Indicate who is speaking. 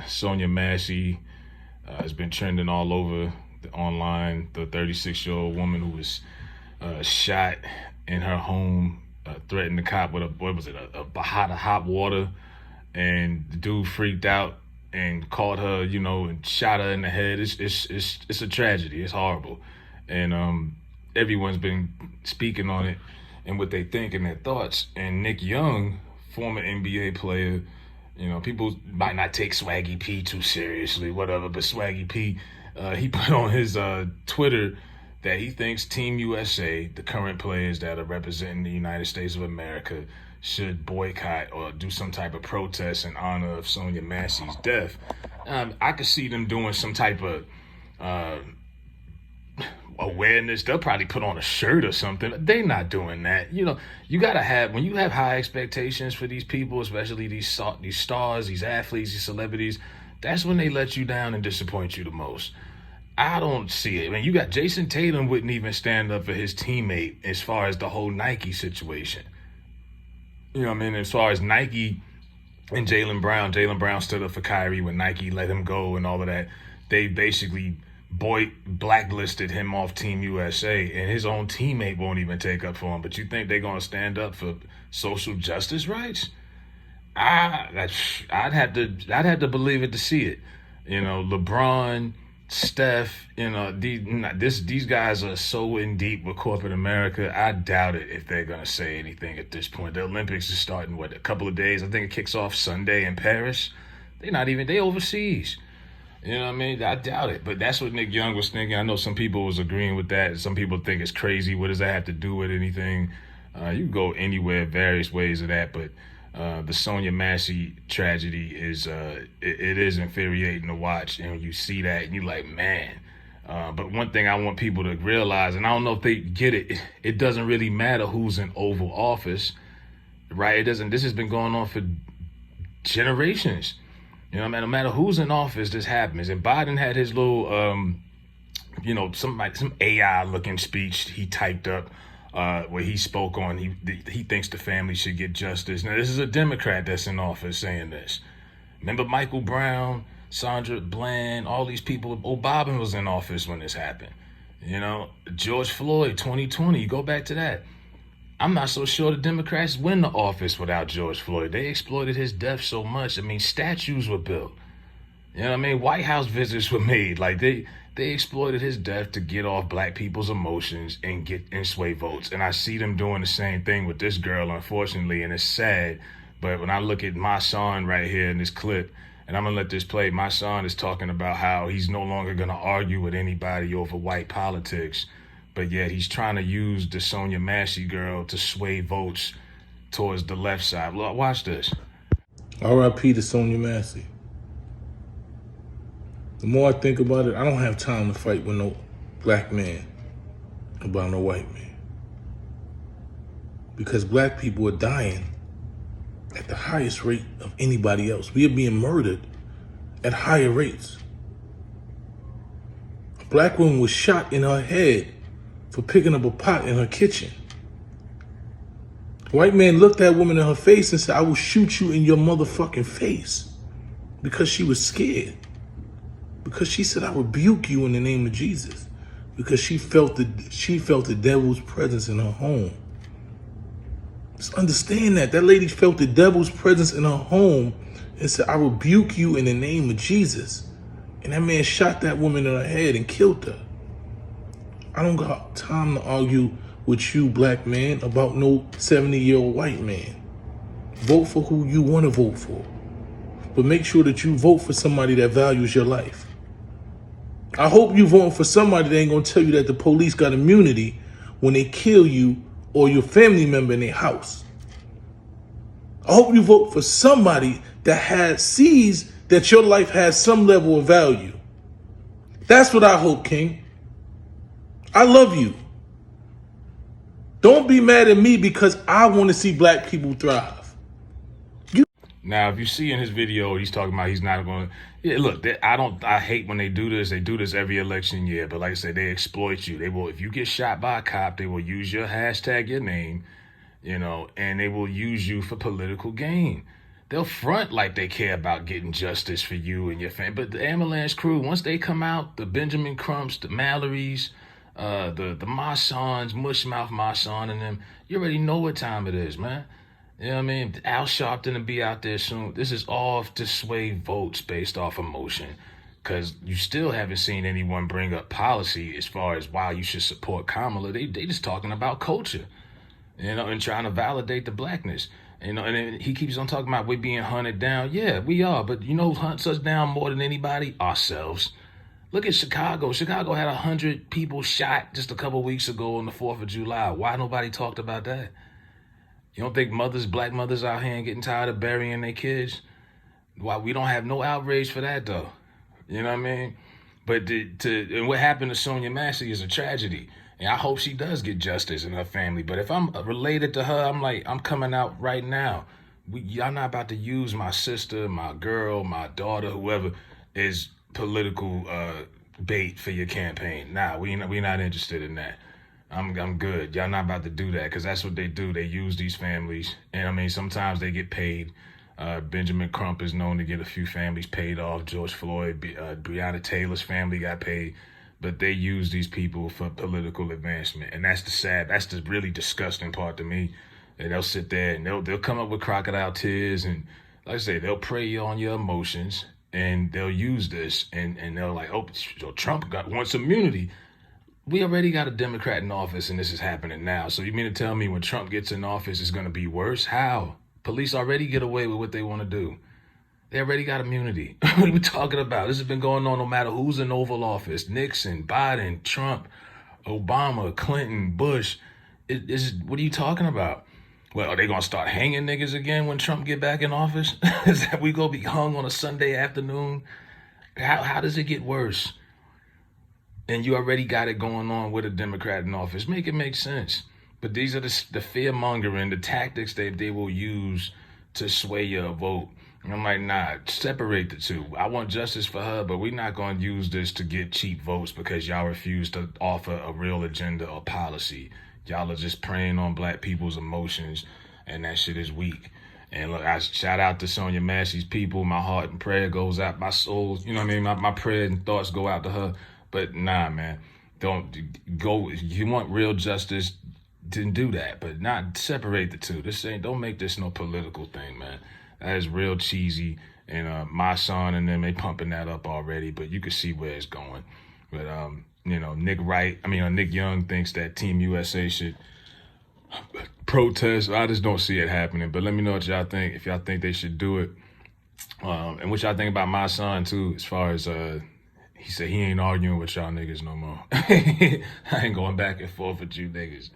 Speaker 1: Sonya Massey has been trending all over the online. The 36-year-old woman who was shot in her home, threatened the cop with a hot water, and the dude freaked out and caught her, and shot her in the head. It's a tragedy. It's horrible, and everyone's been speaking on it and what they think and their thoughts. And Nick Young, former NBA player, people might not take Swaggy P too seriously, whatever, but Swaggy P, he put on his Twitter that he thinks Team USA, the current players that are representing the United States of America, should boycott or do some type of protest in honor of Sonya Massey's death. I could see them doing some type of awareness. They'll probably put on a shirt or something. They're not doing that. You gotta have, when you have high expectations for these people, especially these stars, these athletes, these celebrities, that's when they let you down and disappoint you the most. I don't see it. I mean, you got Jason Tatum wouldn't even stand up for his teammate as far as the whole Nike situation. As far as Nike and Jaylen Brown stood up for Kyrie when Nike let him go and all of that. They basically blacklisted him off Team USA, and his own teammate won't even take up for him. But you think they're going to stand up for social justice rights? I'd have to believe it to see it. LeBron, Steph, these guys are so in deep with corporate America. I doubt it if they're going to say anything at this point. The Olympics is starting, a couple of days? I think it kicks off Sunday in Paris. They overseas. I doubt it. But that's what Nick Young was thinking. I know some people was agreeing with that. Some people think it's crazy. What does that have to do with anything? You can go anywhere, various ways of that. But the Sonya Massey tragedy is it is infuriating to watch, and you see that and you're like, man. But one thing I want people to realize, and I don't know if they get it, it doesn't really matter who's in Oval Office, right? It doesn't. This has been going on for generations. No matter who's in office, this happens. And Biden had his little, some AI looking speech he typed up. Where he spoke on, he thinks the family should get justice. Now, this is a Democrat that's in office saying this. Remember Michael Brown, Sandra Bland, all these people. Obama was in office when this happened. George Floyd, 2020, go back to that. I'm not so sure the Democrats win the office without George Floyd. They exploited his death so much. Statues were built. White House visits were made. They exploited his death to get off black people's emotions and sway votes. And I see them doing the same thing with this girl, unfortunately, and it's sad. But when I look at my son right here in this clip, and I'm going to let this play, my son is talking about how he's no longer going to argue with anybody over white politics, but yet he's trying to use the Sonya Massey girl to sway votes towards the left side. Look, watch this.
Speaker 2: R.I.P. to Sonya Massey. The more I think about it, I don't have time to fight with no black man about no white man. Because black people are dying at the highest rate of anybody else. We are being murdered at higher rates. A black woman was shot in her head for picking up a pot in her kitchen. A white man looked that woman in her face and said, "I will shoot you in your motherfucking face," because she was scared. Because she said, "I rebuke you in the name of Jesus." Because she felt the devil's presence in her home. Just understand that. That lady felt the devil's presence in her home and said, "I rebuke you in the name of Jesus." And that man shot that woman in her head and killed her. I don't got time to argue with you, black man, about no 70-year-old white man. Vote for who you want to vote for. But make sure that you vote for somebody that values your life. I hope you vote for somebody that ain't gonna tell you that the police got immunity when they kill you or your family member in their house. I hope you vote for somebody that sees that your life has some level of value. That's what I hope, King. I love you. Don't be mad at me because I want to see black people thrive.
Speaker 1: Now, if you see in his video, he's talking about he's not going to. Yeah, look, I hate when they do this. They do this every election year. But like I said, they exploit you. They will, if you get shot by a cop, they will use your hashtag, your name, and they will use you for political gain. they'll front like they care about getting justice for you and your family. But the ambulance crew, once they come out, the Benjamin Crumps, the Mallorys, the Marsons, Mushmouth Marson and them, you already know what time it is, man. You know what I mean? Al Sharpton will be out there soon. This is all to sway votes based off emotion. Because you still haven't seen anyone bring up policy as far as why you should support Kamala. They just talking about culture, and trying to validate the blackness. And then he keeps on talking about we being hunted down. Yeah, we are. But you know who hunts us down more than anybody? Ourselves. Look at Chicago. Chicago had 100 people shot just a couple weeks ago on the 4th of July. Why nobody talked about that? You don't think black mothers out here ain't getting tired of burying their kids? Why we don't have no outrage for that though? You know what I mean? But and what happened to Sonya Massey is a tragedy. And I hope she does get justice in her family. But if I'm related to her, I'm coming out right now. Y'all not about to use my sister, my girl, my daughter, whoever is political bait for your campaign. Nah, we not interested in that. I'm good. Y'all not about to do that because that's what they do. They use these families. And I mean, sometimes they get paid. Benjamin Crump is known to get a few families paid off. George Floyd, Breonna Taylor's family got paid. But they use these people for political advancement. And that's the really disgusting part to me. And they'll sit there and they'll come up with crocodile tears. And like I say, they'll prey on your emotions. And they'll use this. And they're like, oh, Trump wants immunity. We already got a Democrat in office and this is happening now. So you mean to tell me when Trump gets in office, it's going to be worse? How? Police already get away with what they want to do. They already got immunity. What are we talking about? This has been going on no matter who's in Oval Office. Nixon, Biden, Trump, Obama, Clinton, Bush. What are you talking about? Well, are they going to start hanging niggas again when Trump get back in office? Is that we going to be hung on a Sunday afternoon? How does it get worse? And you already got it going on with a Democrat in office. Make it make sense. But these are the fear-mongering, the tactics they will use to sway your vote. And I'm like, nah, separate the two. I want justice for her, but we're not going to use this to get cheap votes because y'all refuse to offer a real agenda or policy. Y'all are just preying on black people's emotions, and that shit is weak. And look, I shout out to Sonya Massey's people. My heart and prayer goes out. My soul, you know what I mean? My prayer and thoughts go out to her. But nah, man, don't go. If you want real justice, didn't do that, but not separate the two. Don't make this no political thing, man. That is real cheesy. And my son and them, they pumping that up already, but you can see where it's going. But Nick Young thinks that Team USA should protest. I just don't see it happening. But let me know what y'all think. If y'all think they should do it, and what y'all think about my son too, as far as he said he ain't arguing with y'all niggas no more. I ain't going back and forth with you niggas.